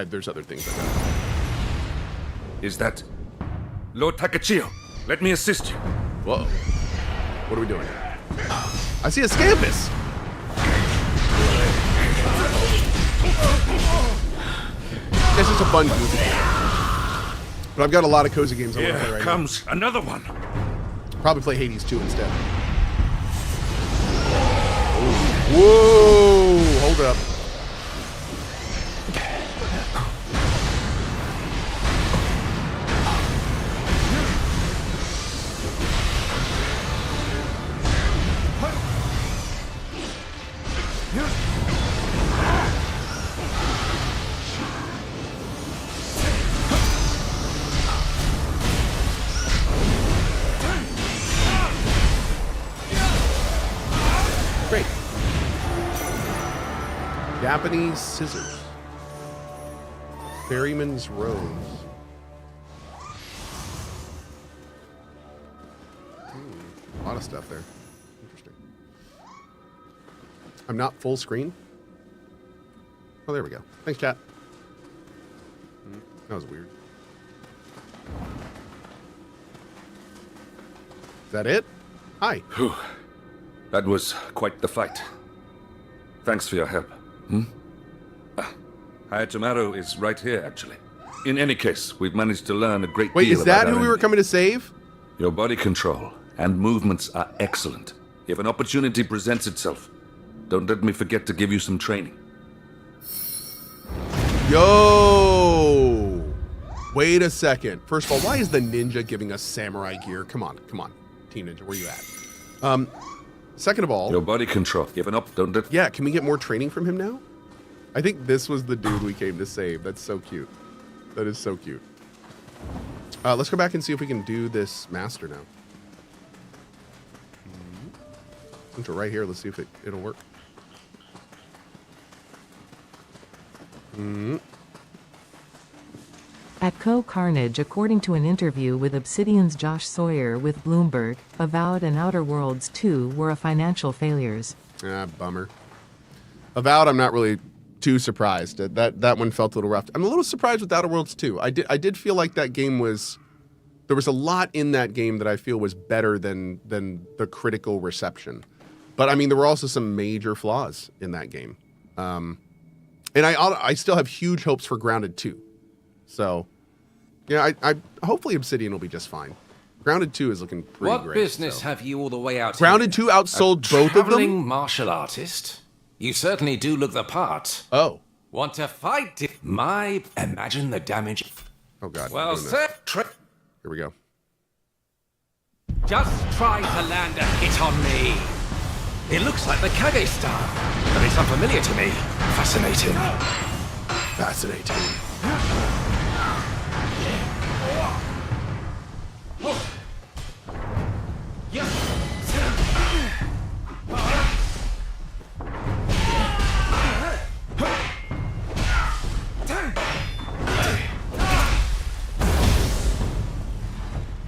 There's other things I got. Is that Lord Takachio? Let me assist you. Whoa. What are we doing? I see a Scampus. This is a fun goofy game. But I've got a lot of cozy games I want to play right now. Here comes another one. Probably play Hades 2 instead. Whoa! Hold up. Great. Japanese scissors. Ferryman's Rose. A lot of stuff there. Interesting. I'm not full screen. Oh, there we go. Thanks, chat. That was weird. Is that it? Hi. Whew. That was quite the fight. Thanks for your help. Hayatomaru is right here, actually. In any case, we've managed to learn a great Wait, deal is that about who we were coming to save? Your body control and movements are excellent. If an opportunity presents itself, don't let me forget to give you some training. Yo! Wait a second. First of all, why is the ninja giving us samurai gear? Come on, Team Ninja, where you at? Second of all... Your body control. Give an up, don't let... Yeah, can we get more training from him now? I think this was the dude we came to save. That's so cute. That is so cute. Let's go back and see if we can do this master now. Enter right here. Let's see if it'll work. At CohhCarnage, according to an interview with Obsidian's Josh Sawyer with Bloomberg, Avowed and Outer Worlds 2 were financial failures. Ah, bummer. Avowed, I'm not really too surprised. That one felt a little rough. I'm a little surprised with Outer Worlds 2. I did feel like that game was... There was a lot in that game that I feel was better than the critical reception. But, I mean, there were also some major flaws in that game. And I still have huge hopes for Grounded 2. So... Yeah, I hopefully Obsidian will be just fine. Grounded 2 is looking pretty great. What business have you all the way out Grounded here? 2 outsold both of them? Traveling martial artist? You certainly do look the part. Oh. Want to fight? Imagine the damage. Oh, God. Well, sir. sir, Here we go. just try to land a hit on me. It looks like the Kage style, but it's unfamiliar to me. Fascinating. Fascinating.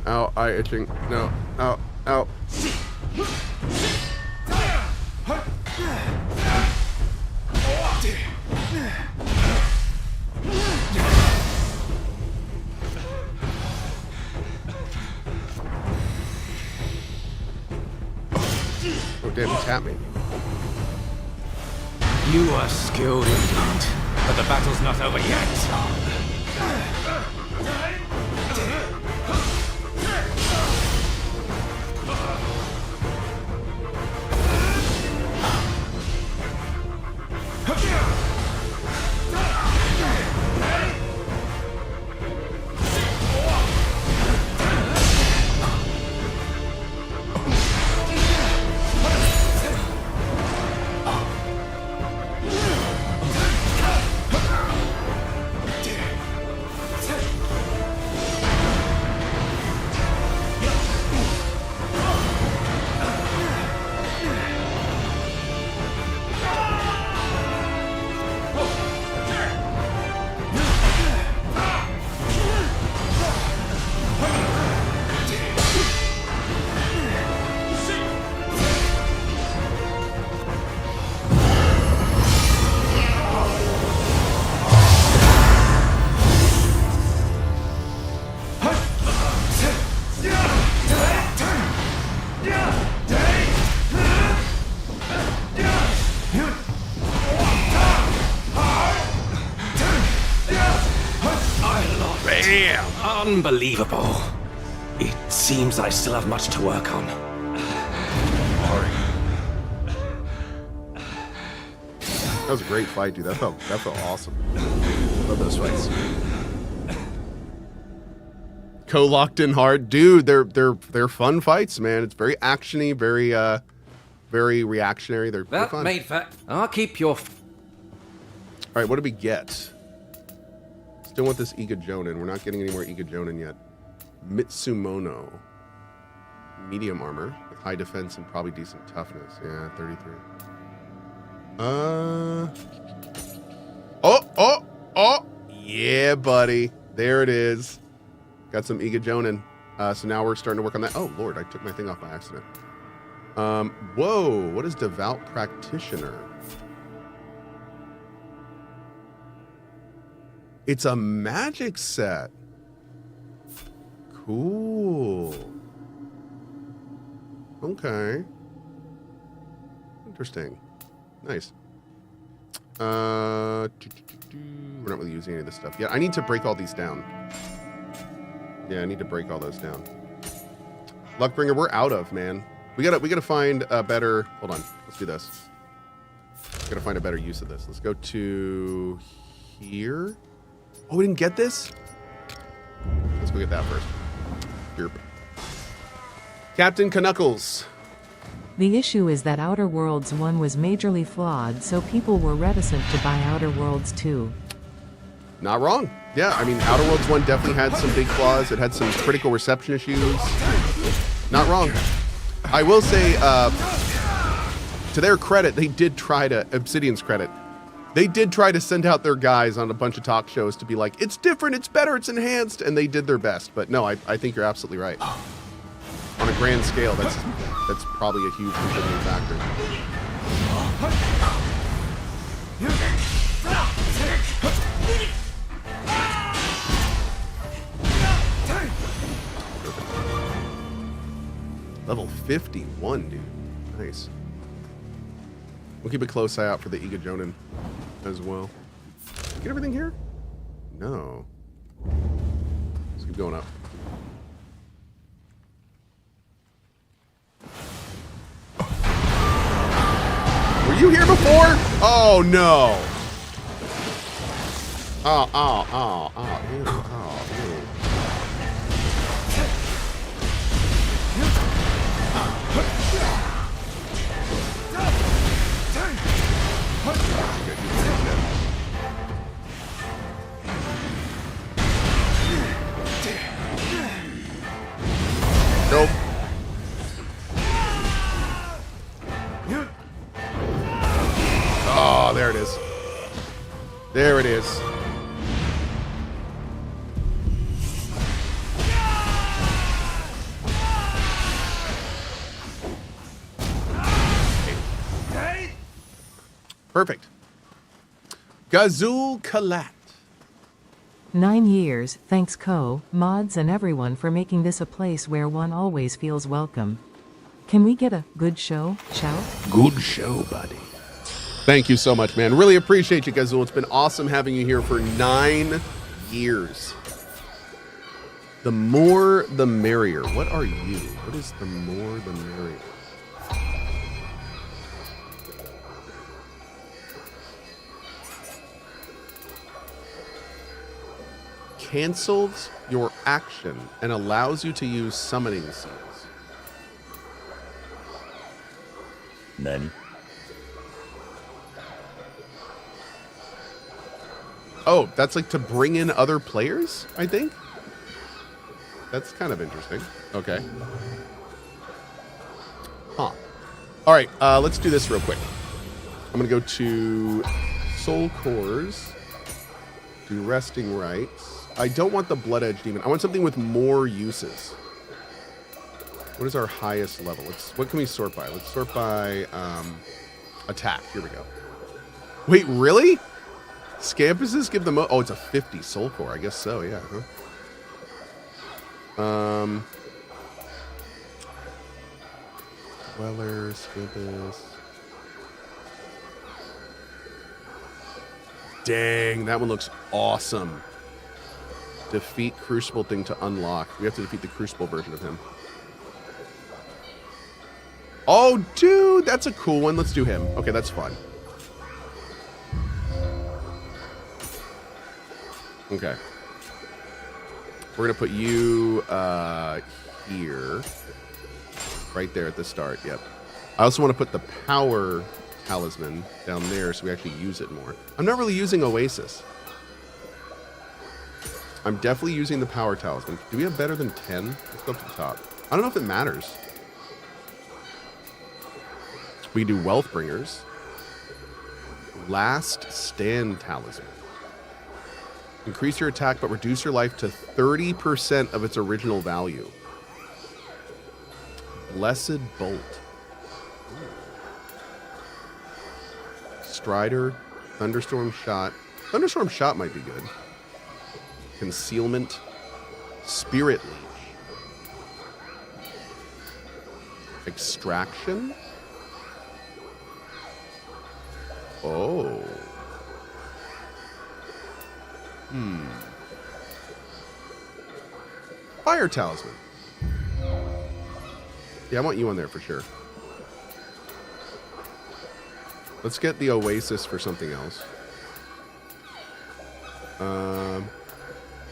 Ow, eye itching. No. Ow, ow. Oh, damn, he tapped me. You are skilled indeed, but the battle's not over yet. Damn. Unbelievable. It seems I still have much to work on. That was a great fight, dude. That felt awesome. Love those fights. Cohh locked in hard, dude. They're fun fights, man. It's very actiony, very reactionary. They're That fun. made for... I'll keep your... All right, what did we get? Still want this Iga Jonin. We're not getting any more Iga Jonin yet. Mitsumono. Medium armor with high defense and probably decent toughness. Yeah, 33. Oh! Yeah, buddy. There it is. Got some Iga Jonin. So now we're starting to work on that. Oh, Lord, I took my thing off by accident. Whoa, what is Devout Practitioner? It's a magic set. Cool. Okay. Interesting. Nice. We're not really using any of this stuff. Yeah, I need to break all these down. Yeah, I need to break all those down. Luckbringer, we're out of, man. We gotta find a better... Hold on. Let's do this. We gotta find a better use of this. Let's go to here. Oh, we didn't get this? Let's go get that first. Here. Captain Knuckles. The issue is that Outer Worlds 1 was majorly flawed, so people were reticent to buy Outer Worlds 2. Not wrong. Yeah, I mean, Outer Worlds 1 definitely had some big flaws. It had some critical reception issues. Not wrong. I will say, to their credit, they did try to, Obsidian's credit, they did try to send out their guys on a bunch of talk shows to be like, it's different, it's better, it's enhanced, and they did their best. But no, I think you're absolutely right. On a grand scale, that's probably a huge contributing factor. Level 51, dude. Nice. We'll keep a close eye out for the Iga Jonin as well. Get everything here? No. Let's keep going up. Were you here before? Oh, no. Oh, ew, ew. Nope. Oh, there it is. There it is. Perfect. Gazul Kalat. 9 years, thanks Cohh, mods and everyone for making this a place where one always feels welcome. Can we get a good show, shout? Good show, buddy. Thank you so much, man. Really appreciate you, Gazul. It's been awesome having you here for 9 years. The more, the merrier. What are you? What is the more, the merrier? Cancels your action and allows you to use summoning seals. Nani? Oh, that's like to bring in other players, I think? That's kind of interesting. Okay. Huh. All right, let's do this real quick. I'm going to go to Soul Cores, do Resting Rites. I don't want the Blood Edge Demon. I want something with more uses. What is our highest level? What can we sort by? Let's sort by attack. Here we go. Wait, really? Scampuses give the most. Oh, it's a 50 Soul Core. I guess so, yeah. Huh? Dweller, Scampus. Dang, that one looks awesome. Defeat Crucible thing to unlock. We have to defeat the Crucible version of him. Oh, dude, that's a cool one. Let's do him. Okay, that's fun. Okay. We're going to put you here. Right there at the start, yep. I also want to put the power talisman down there so we actually use it more. I'm not really using Oasis. I'm definitely using the power talisman. Do we have better than 10? Let's go up to the top. I don't know if it matters. We can do Wealth Bringers. Last Stand Talisman. Increase your attack, but reduce your life to 30% of its original value. Blessed Bolt. Strider. Thunderstorm Shot. Thunderstorm Shot might be good. Concealment. Spirit Leech. Extraction. Oh. Fire Talisman. Yeah, I want you on there for sure. Let's get the Oasis for something else.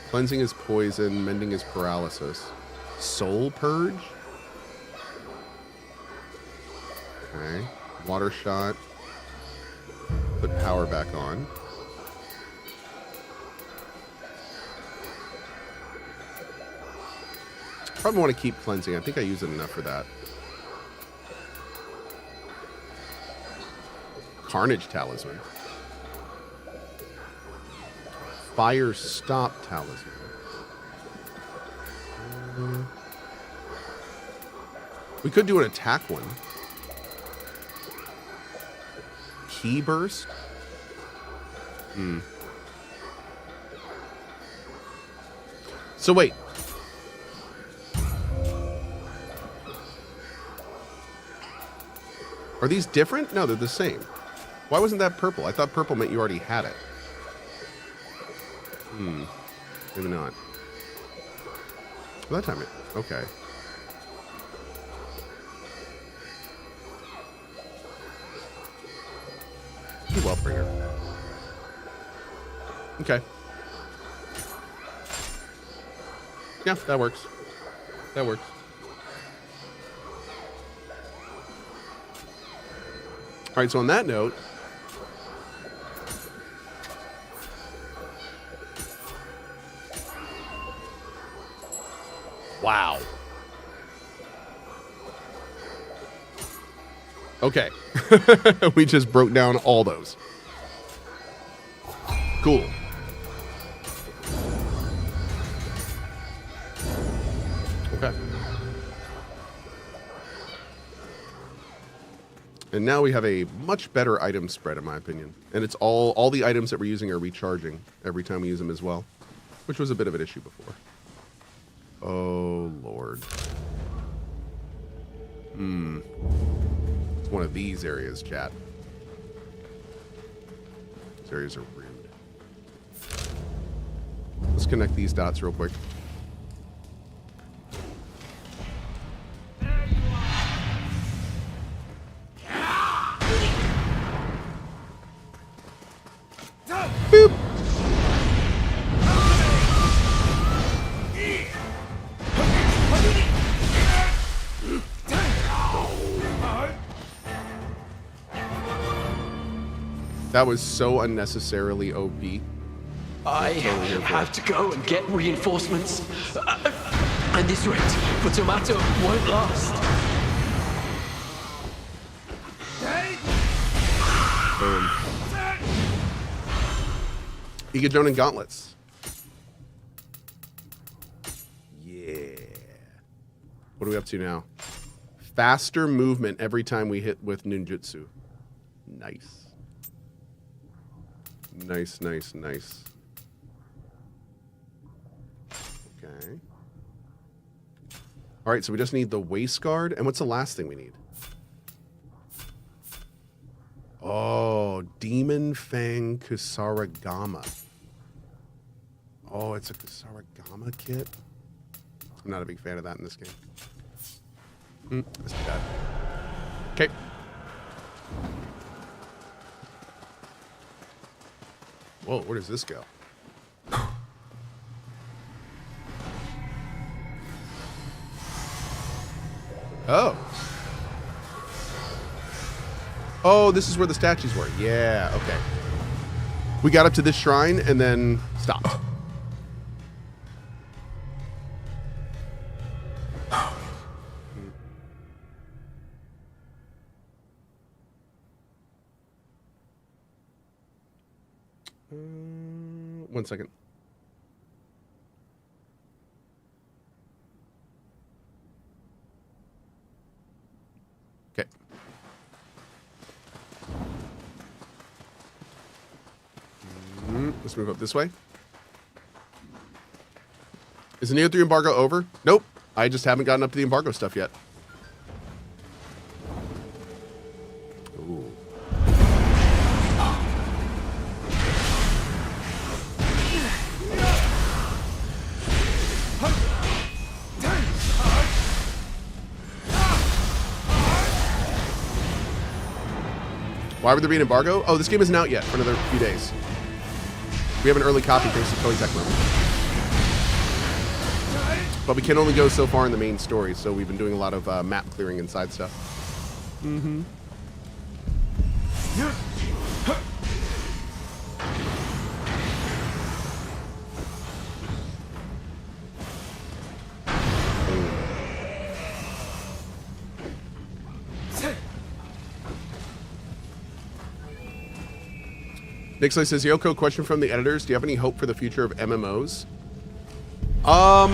Cleansing is poison. Mending is paralysis. Soul Purge. Okay. Water Shot. Put power back on. Probably want to keep cleansing. I think I use it enough for that. Carnage Talisman. Fire Stop Talisman. We could do an attack one. Key Burst. So wait. Are these different? No, they're the same. Why wasn't that purple? I thought purple meant you already had it. Maybe not. Well, that time it. Okay. Wellbringer. Okay. Yeah, that works. That works. All right, so on that note, wow. Okay. We just broke down all those. Cool. Okay. And now we have a much better item spread, in my opinion. And it's all the items that we're using are recharging every time we use them as well, which was a bit of an issue before. Oh, Lord. It's one of these areas, chat. These areas are rude. Let's connect these dots real quick. Boop. That was so unnecessarily OP. I have to go and get reinforcements. At this rate, for Tomato won't last. Boom. Egadron and Gauntlets. Yeah. What are we up to now? Faster movement every time we hit with ninjutsu. Nice. Nice, nice, nice. Okay. All right, so we just need the waist guard. And what's the last thing we need? Oh, Demon Fang Kusarigama. Oh, it's a Saragama kit. I'm not a big fan of that in this game. That's too bad. Okay. Whoa, where does this go? Oh. Oh, this is where the statues were. Yeah, okay. We got up to this shrine and then stopped. One second. Okay. Let's move up this way. Is the Nioh 3 embargo over? Nope. I just haven't gotten up to the embargo stuff yet. Ooh. Why would there be an embargo? Oh, this game isn't out yet for another few days. We have an early copy thanks to Koei Tecmo. But we can only go so far in the main story, so we've been doing a lot of map clearing and side stuff. Mm-hmm. Nixley says, Yoko, question from the editors. Do you have any hope for the future of MMOs? I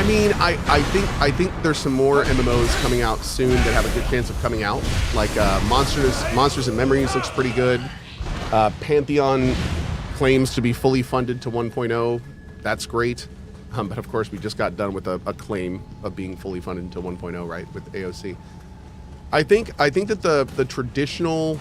mean, I think there's some more MMOs coming out soon that have a good chance of coming out. Like Monsters and Memories looks pretty good. Pantheon claims to be fully funded to 1.0. That's great. But of course, we just got done with a claim of being fully funded to 1.0, right, with AOC. I think that the traditional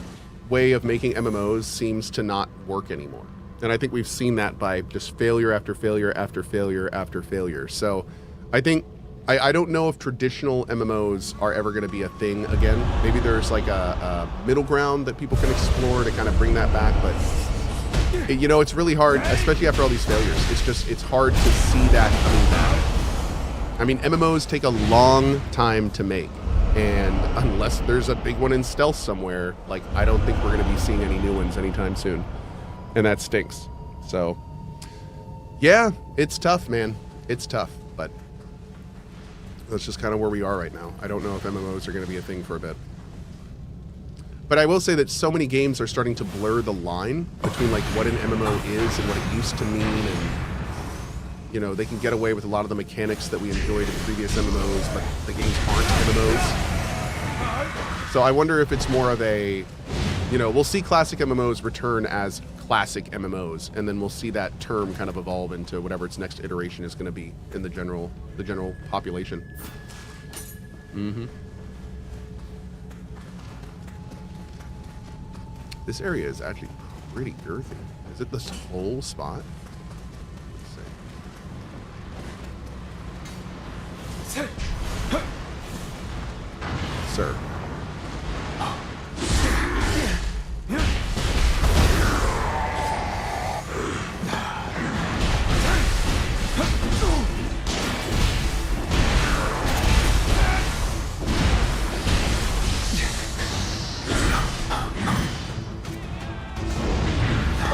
way of making MMOs seems to not work anymore. And I think we've seen that by just failure after failure after failure after failure. So I think, I don't know if traditional MMOs are ever going to be a thing again. Maybe there's like a middle ground that people can explore to kind of bring that back. But, you know, it's really hard, especially after all these failures. It's hard to see that coming back. I mean, MMOs take a long time to make. And unless there's a big one in stealth somewhere, like, I don't think we're going to be seeing any new ones anytime soon. And that stinks. So, yeah, it's tough, man. It's tough, but that's just kind of where we are right now. I don't know if MMOs are going to be a thing for a bit. But I will say that so many games are starting to blur the line between, like, what an MMO is and what it used to mean. And, you know, they can get away with a lot of the mechanics that we enjoyed in previous MMOs, but the games aren't MMOs. So I wonder if it's more of a, you know, we'll see classic MMOs return as classic MMOs, and then we'll see that term kind of evolve into whatever its next iteration is going to be in the general population. Mm-hmm. This area is actually pretty girthy. Is it this whole spot? Let's see. Sir.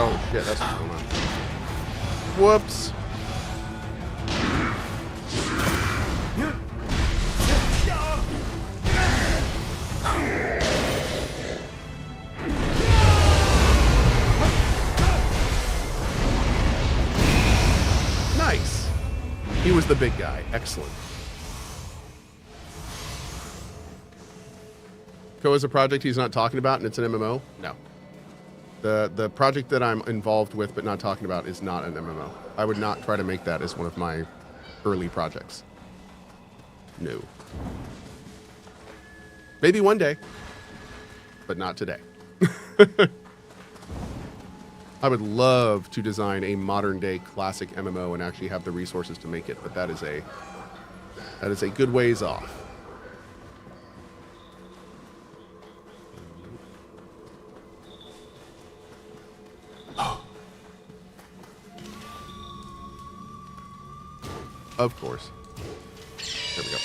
Oh shit, that's what's going on. Whoops. Nice. He was the big guy. Excellent. Cohh is a project he's not talking about, and it's an MMO? No. The project that I'm involved with but not talking about is not an MMO. I would not try to make that as one of my early projects. No. Maybe one day, but not today. I would love to design a modern day classic MMO and actually have the resources to make it, but that is a good ways off. Of course. There we go.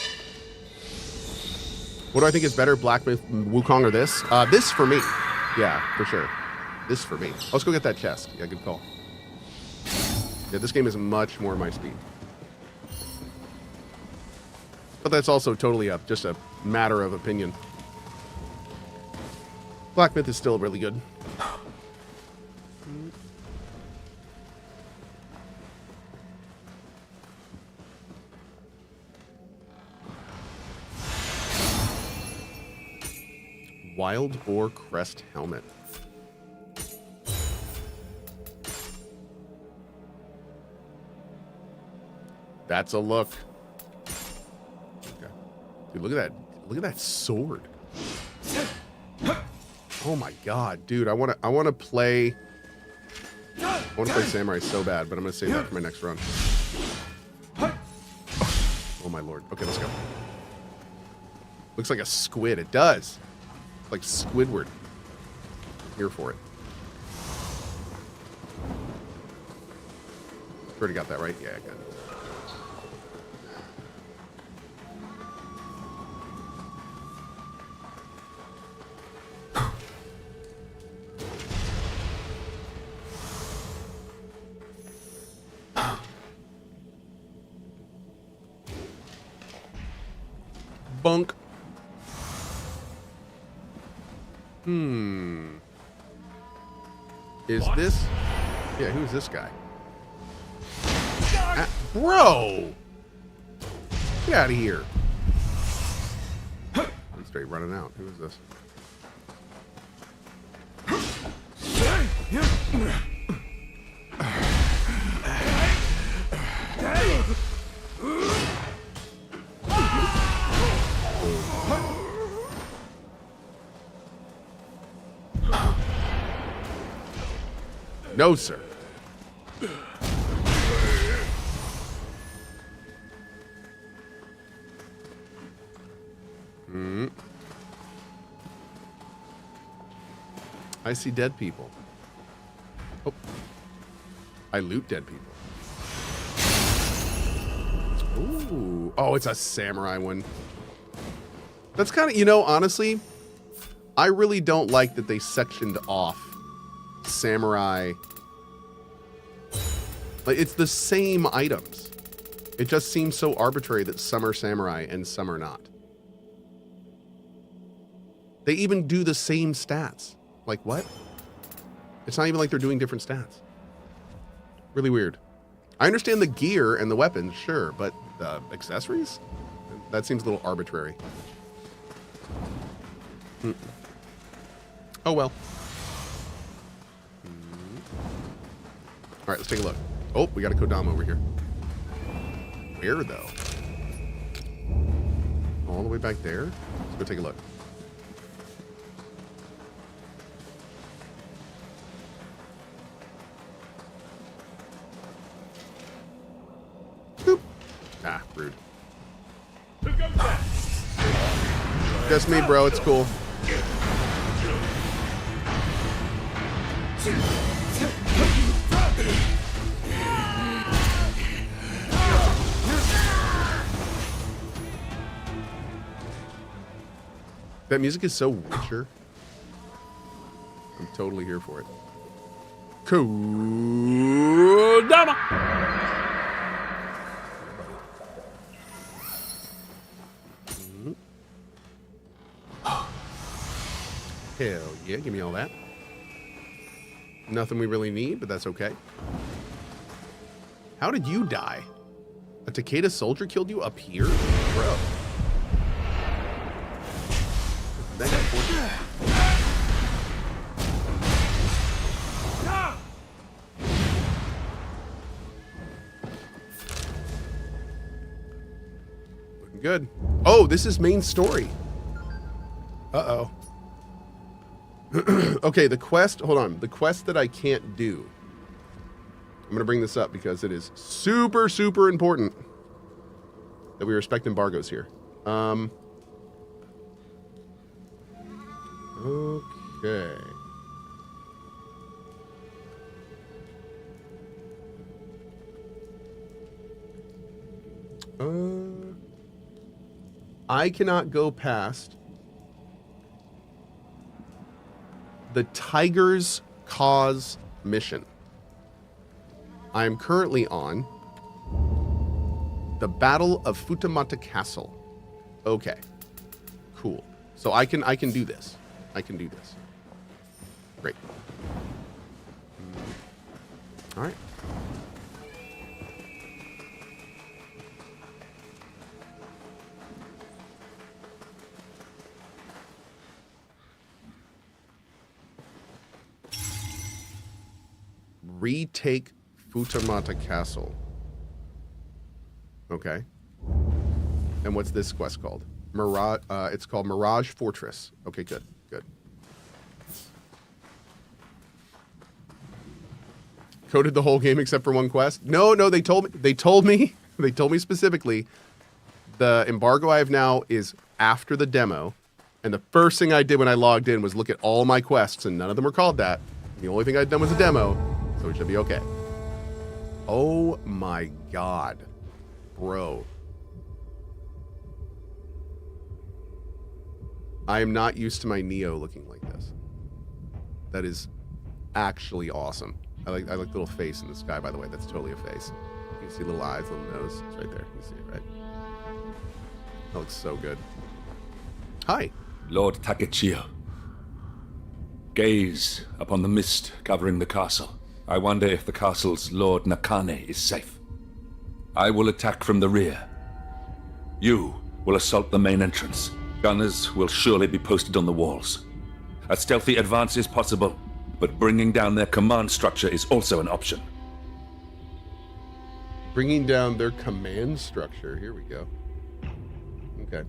What do I think is better, Black Myth, Wukong, or this? This for me. Yeah, for sure. This for me. Let's go get that chest. Yeah, good call. Yeah, this game is much more my speed. But that's also totally just a matter of opinion. Black Myth is still really good. Wild Boar Crest Helmet. That's a look. Okay. Dude, look at that. Look at that sword. Oh my god, dude. I wanna play Samurai so bad, but I'm gonna save that for my next run. Oh my lord. Okay, let's go. Looks like a squid. It does. Like Squidward. Here for it. Already got that right? Yeah, I got it. Bunk. Is this... Yeah, who's this guy? Bro! Get out of here. I'm straight running out. Who is this? No, sir. I see dead people. Oh. I loot dead people. Ooh. Oh, it's a samurai one. That's kind of, you know, honestly, I really don't like that they sectioned off samurai. Like, it's the same items. It just seems so arbitrary that some are samurai and some are not. They even do the same stats. Like, what? It's not even like they're doing different stats. Really weird. I understand the gear and the weapons, sure, but the accessories? That seems a little arbitrary. Oh, well. All right, let's take a look. Oh, we got a Kodama over here. Where, though? All the way back there? Let's go take a look. Boop. Ah, rude. Just me, bro. It's cool. That music is so Witcher. I'm totally here for it. Kodama! Hell yeah, give me all that. Nothing we really need, but that's okay. How did you die? A Takeda soldier killed you up here? Bro. That got 40. Looking good. Oh, this is main story. Uh-oh. Okay, the quest, hold on. The quest that I can't do. I'm going to bring this up because it is super, super important that we respect embargoes here. Okay. I cannot go past the Tiger's Cause mission. I am currently on the Battle of Futamata Castle. Okay. Cool. So I can do this. I can do this. Great. All right. Retake Futamata Castle. Okay. And what's this quest called? Mirage. It's called Mirage Fortress. Okay, good, good. Coded the whole game except for one quest? No, they told me specifically the embargo I have now is after the demo, and the first thing I did when I logged in was look at all my quests, and none of them were called that. The only thing I'd done was a demo, so it should be okay. Oh my god. Bro. I am not used to my Nioh looking like this. That is actually awesome. I like the little face in the sky, by the way. That's totally a face. You can see little eyes, little nose. It's right there. You can see it, right? That looks so good. Hi. Lord Takechio. Gaze upon the mist covering the castle. I wonder if the castle's Lord Nakane is safe. I will attack from the rear. You will assault the main entrance. Gunners will surely be posted on the walls. A stealthy advance is possible, but bringing down their command structure is also an option. Bringing down their command structure. Here we go. Okay.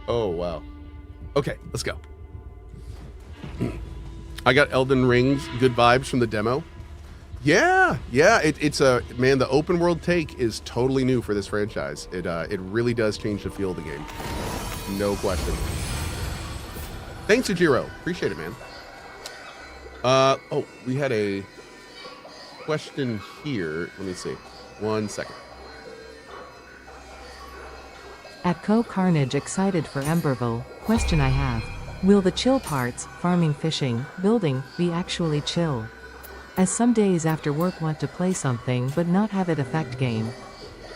Oh, wow. Okay, let's go. I got Elden Ring's good vibes from the demo. Yeah, it's a, man, the open world take is totally new for this franchise. It really does change the feel of the game. No question. Thanks, Ujiro. Appreciate it, man. Oh, we had a question here. Let me see. 1 second. At CohhCarnage excited for Emberville, question I have. Will the chill parts, farming, fishing, building, be actually chill? As some days after work want to play something but not have it affect game.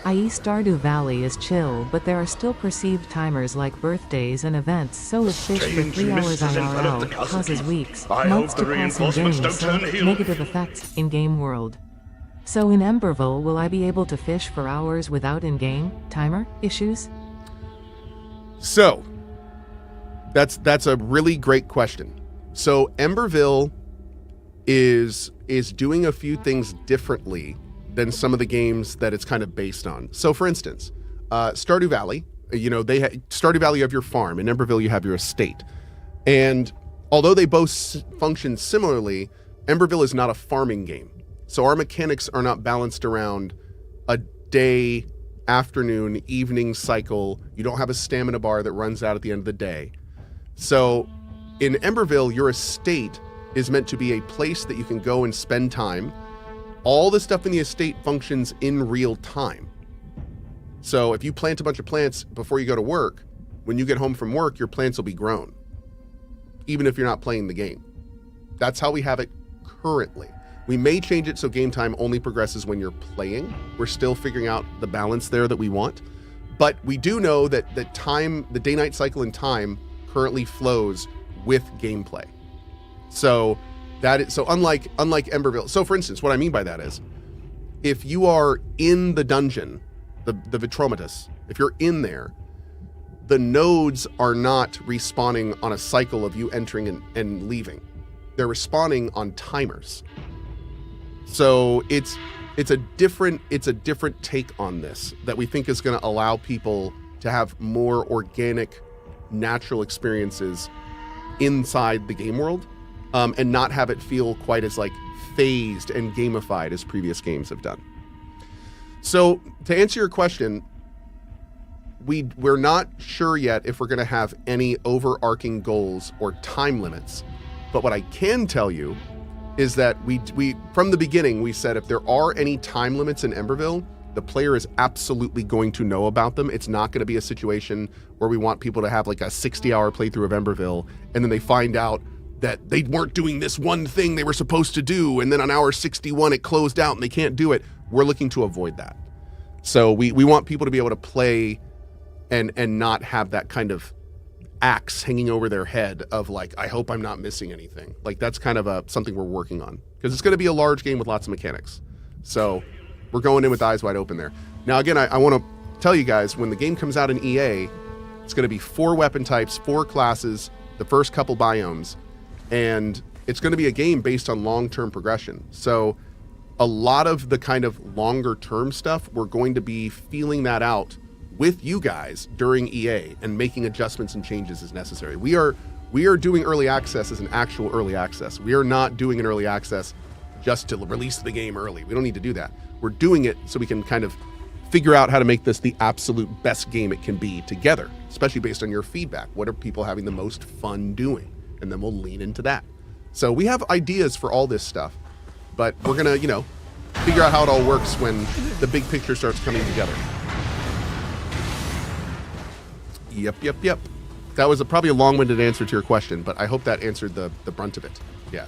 I.e. Stardew Valley is chill, but there are still perceived timers like birthdays and events, so if fish for 3 hours IRL causes weeks, months to pass in game, so negative effects in-game world. So in Emberville, will I be able to fish for hours without in-game timer issues? So, that's a really great question. So Emberville is doing a few things differently than some of the games that it's kind of based on. So for instance, Stardew Valley, Stardew Valley you have your farm, in Emberville you have your estate. And although they both function similarly, Emberville is not a farming game. So our mechanics are not balanced around a day, afternoon, evening cycle. You don't have a stamina bar that runs out at the end of the day. So in Emberville, your estate is meant to be a place that you can go and spend time. All the stuff in the estate functions in real time. So if you plant a bunch of plants before you go to work, when you get home from work, your plants will be grown, even if you're not playing the game. That's how we have it currently. We may change it so game time only progresses when you're playing. We're still figuring out the balance there that we want. But we do know that the day-night cycle in time currently flows with gameplay. So unlike Emberville. So for instance, what I mean by that is, if you are in the dungeon, the Vitromatus, if you're in there, the nodes are not respawning on a cycle of you entering and leaving. They're respawning on timers. So it's a different take on this that we think is going to allow people to have more organic, natural experiences inside the game world, and not have it feel quite as like phased and gamified as previous games have done. So to answer your question, we're not sure yet if we're going to have any overarching goals or time limits. But what I can tell you is that we from the beginning, we said if there are any time limits in Emberville, the player is absolutely going to know about them. It's not going to be a situation where we want people to have like a 60-hour playthrough of Emberville, and then they find out that they weren't doing this one thing they were supposed to do, and then on hour 61 it closed out and they can't do it. We're looking to avoid that. So we want people to be able to play and not have that kind of axe hanging over their head of like, I hope I'm not missing anything. Like that's kind of something we're working on, because it's going to be a large game with lots of mechanics. So we're going in with eyes wide open there. Now, again, I want to tell you guys, when the game comes out in EA, it's going to be 4 weapon types, 4 classes, the first couple biomes, and it's going to be a game based on long-term progression. So a lot of the kind of longer-term stuff, we're going to be feeling that out with you guys during EA and making adjustments and changes as necessary. We are doing early access as an actual early access. We are not doing an early access just to release the game early. We don't need to do that. We're doing it so we can kind of figure out how to make this the absolute best game it can be together, especially based on your feedback. What are people having the most fun doing? And then we'll lean into that. So we have ideas for all this stuff, but we're gonna, figure out how it all works when the big picture starts coming together. Yep. That was probably a long-winded answer to your question, but I hope that answered the brunt of it. Yeah.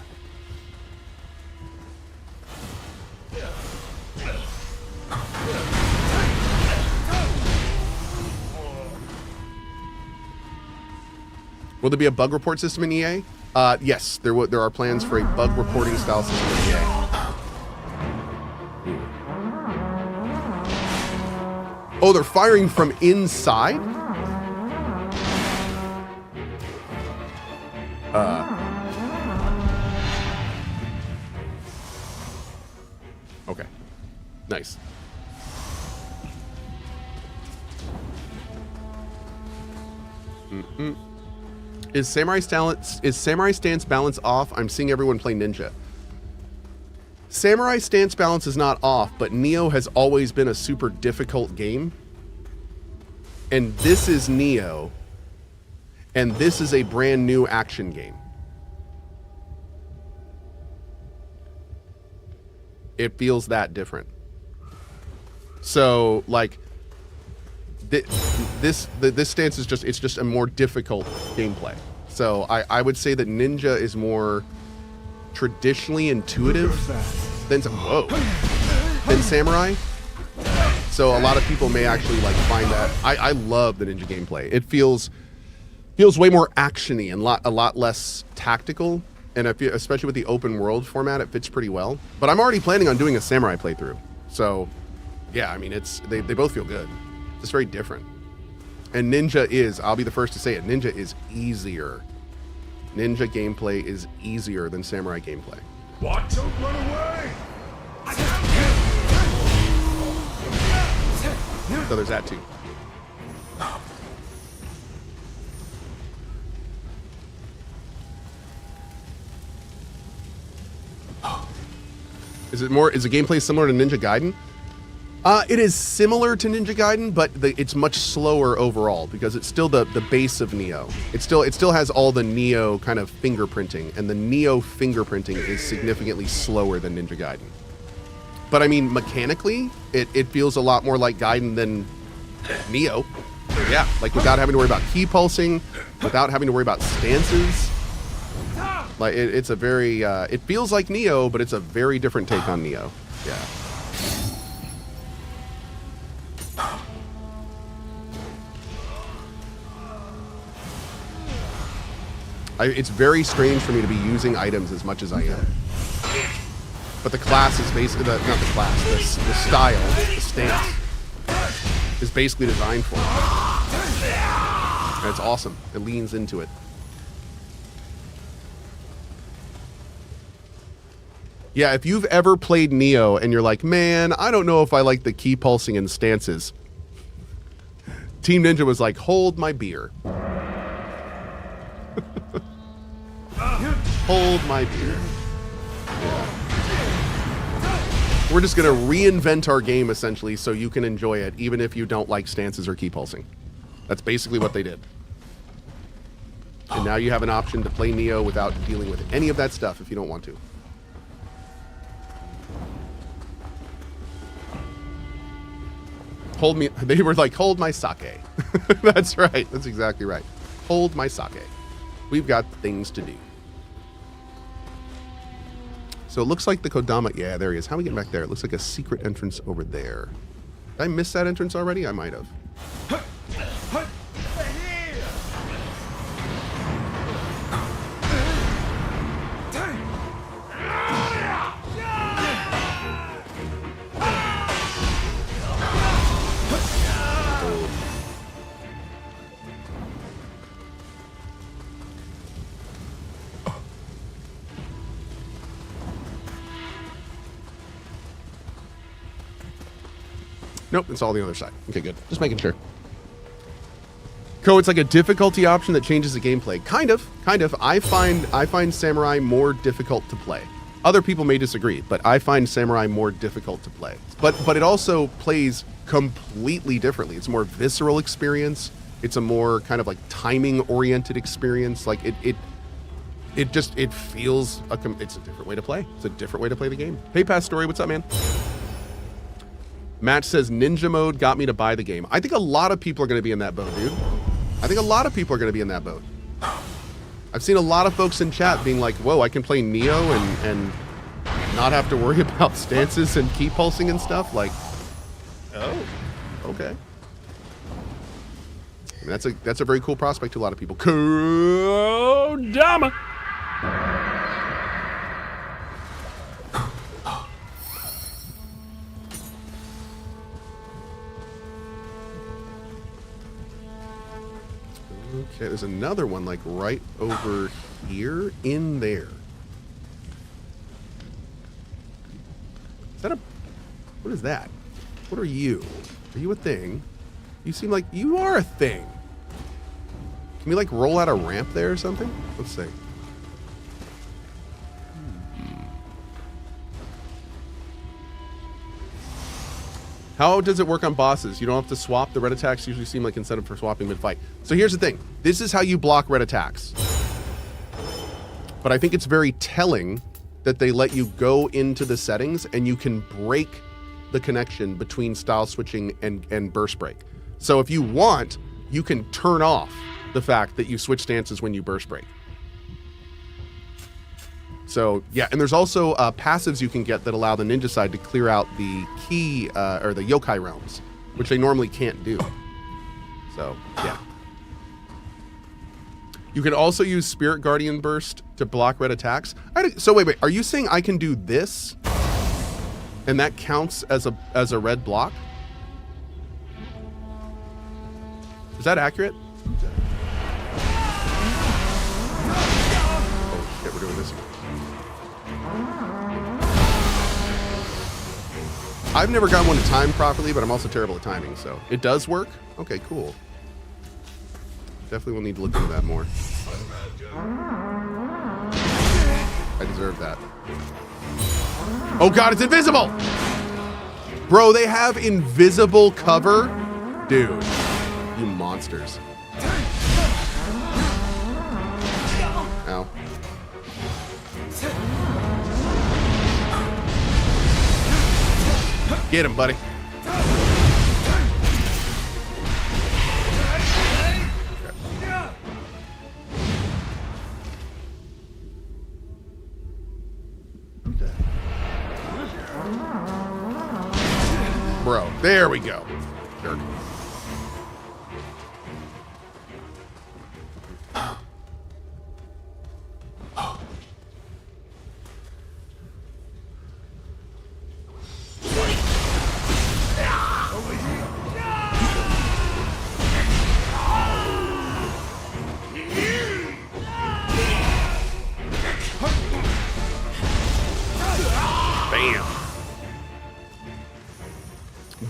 Will there be a bug report system in EA? Yes, there are plans for a bug reporting style system in EA. Oh, they're firing from inside? Okay. Nice. Is Samurai Stance balance off? I'm seeing everyone play Ninja. Samurai Stance balance is not off, but Nioh has always been a super difficult game. And this is Nioh. And this is a brand new action game. It feels that different. So, like, this stance is just a more difficult gameplay. So I would say that Ninja is more traditionally intuitive than Samurai. So a lot of people may actually like find that. I love the Ninja gameplay. It feels way more actiony and a lot less tactical. And especially with the open world format, it fits pretty well. But I'm already planning on doing a Samurai playthrough. So yeah, I mean, they both feel good. It's just very different. And Ninja is, I'll be the first to say it, Ninja is easier. Ninja gameplay is easier than Samurai gameplay. What? Don't run away! So there's that too. Is the gameplay similar to Ninja Gaiden? It is similar to Ninja Gaiden, but it's much slower overall because it's still the base of Nioh. It still has all the Nioh kind of fingerprinting, and the Nioh fingerprinting is significantly slower than Ninja Gaiden. But I mean, mechanically, it feels a lot more like Gaiden than Nioh. Yeah, like without having to worry about key pulsing, without having to worry about stances. Like it's a very, it feels like Nioh, but it's a very different take on Nioh. Yeah. It's very strange for me to be using items as much as I am. But the class is basically, not the class, the style, the stance, is basically designed for it. And it's awesome. It leans into it. Yeah, if you've ever played Nioh and you're like, man, I don't know if I like the key pulsing and stances. Team Ninja was like, hold my beer. Hold my beer. Yeah. We're just going to reinvent our game, essentially, so you can enjoy it, even if you don't like stances or key pulsing. That's basically what they did. And now you have an option to play Nioh without dealing with any of that stuff if you don't want to. Hold me. They were like, hold my sake. That's right. That's exactly right. Hold my sake. We've got things to do. So it looks like the Kodama. Yeah, there he is. How are we getting back there? It looks like a secret entrance over there. Did I miss that entrance already? I might have. Nope, it's all the other side. Okay, good. Just making sure. Cohh, it's like a difficulty option that changes the gameplay. Kind of. I find Samurai more difficult to play. Other people may disagree, but I find Samurai more difficult to play. But it also plays completely differently. It's a more visceral experience. It's a more kind of like timing-oriented experience. Like it feels it's a different way to play. It's a different way to play the game. Hey, Past Story, what's up, man? Matt says, ninja mode got me to buy the game. I think a lot of people are going to be in that boat, dude. I think a lot of people are going to be in that boat. I've seen a lot of folks in chat being like, whoa, I can play Nioh and not have to worry about stances and key pulsing and stuff. Like, oh, okay. I mean, that's a very cool prospect to a lot of people. Kodama. Okay, there's another one like right over here in there. Is that a... What is that? What are you? Are you a thing? You seem like you are a thing. Can we like roll out a ramp there or something? Let's see. How does it work on bosses? You don't have to swap. The red attacks usually seem like incentive for swapping mid-fight. So here's the thing. This is how you block red attacks. But I think it's very telling that they let you go into the settings and you can break the connection between style switching and burst break. So if you want, you can turn off the fact that you switch stances when you burst break. So, yeah, and there's also passives you can get that allow the ninja side to clear out the key, or the yokai realms, which they normally can't do. So, yeah. You can also use Spirit Guardian Burst to block red attacks. So, wait, are you saying I can do this? And that counts as a red block? Is that accurate? Oh, shit, we're doing this again. I've never gotten one to time properly, but I'm also terrible at timing, so it does work? Okay, cool. Definitely will need to look into that more. I deserve that. Oh god, it's invisible! Bro, they have invisible cover? Dude, you monsters. Ow. Get him, buddy. Bro, there we go. Jerk.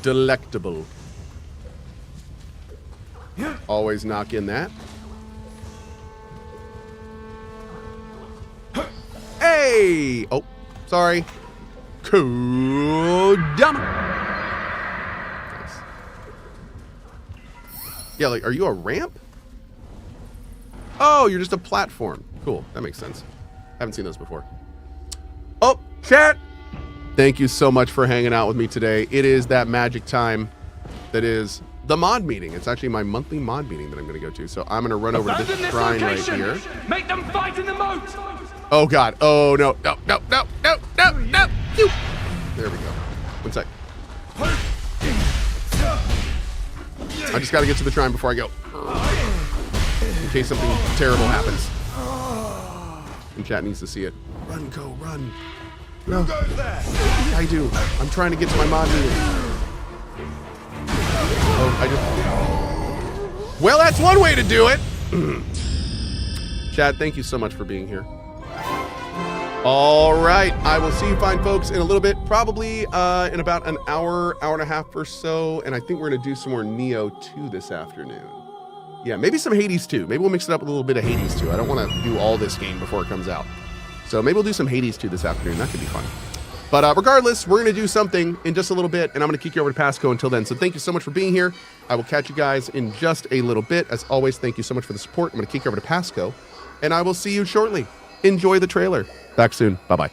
delectable. Always knock in that. Hey! Oh, sorry. Cool. Dumb. Nice. Yeah, like, are you a ramp? Oh, you're just a platform. Cool. That makes sense. Haven't seen those before. Oh, chat! Thank you so much for hanging out with me today. It is that magic time that is the mod meeting. It's actually my monthly mod meeting that I'm going to go to. So I'm going to run over to this shrine right here. Make them fight in the moat! Oh, God. Oh, no. No, no, no, no, no, no. Phew. There we go. One sec. I just got to get to the shrine before I go. In case something terrible happens. And chat needs to see it. Run, go, run. No. I do. I'm trying to get to my mod meeting. Oh, I just... Well, that's one way to do it. Chat, thank you so much for being here. All right. I will see you fine folks in a little bit. Probably in about an hour, hour and a half or so. And I think we're going to do some more Nioh 2 this afternoon. Yeah, maybe some Hades 2. Maybe we'll mix it up with a little bit of Hades 2. I don't want to do all this game before it comes out. So maybe we'll do some Hades 2 this afternoon. That could be fun. But regardless, we're going to do something in just a little bit, and I'm going to kick you over to Pasco until then. So thank you so much for being here. I will catch you guys in just a little bit. As always, thank you so much for the support. I'm going to kick you over to Pasco, and I will see you shortly. Enjoy the trailer. Back soon. Bye-bye.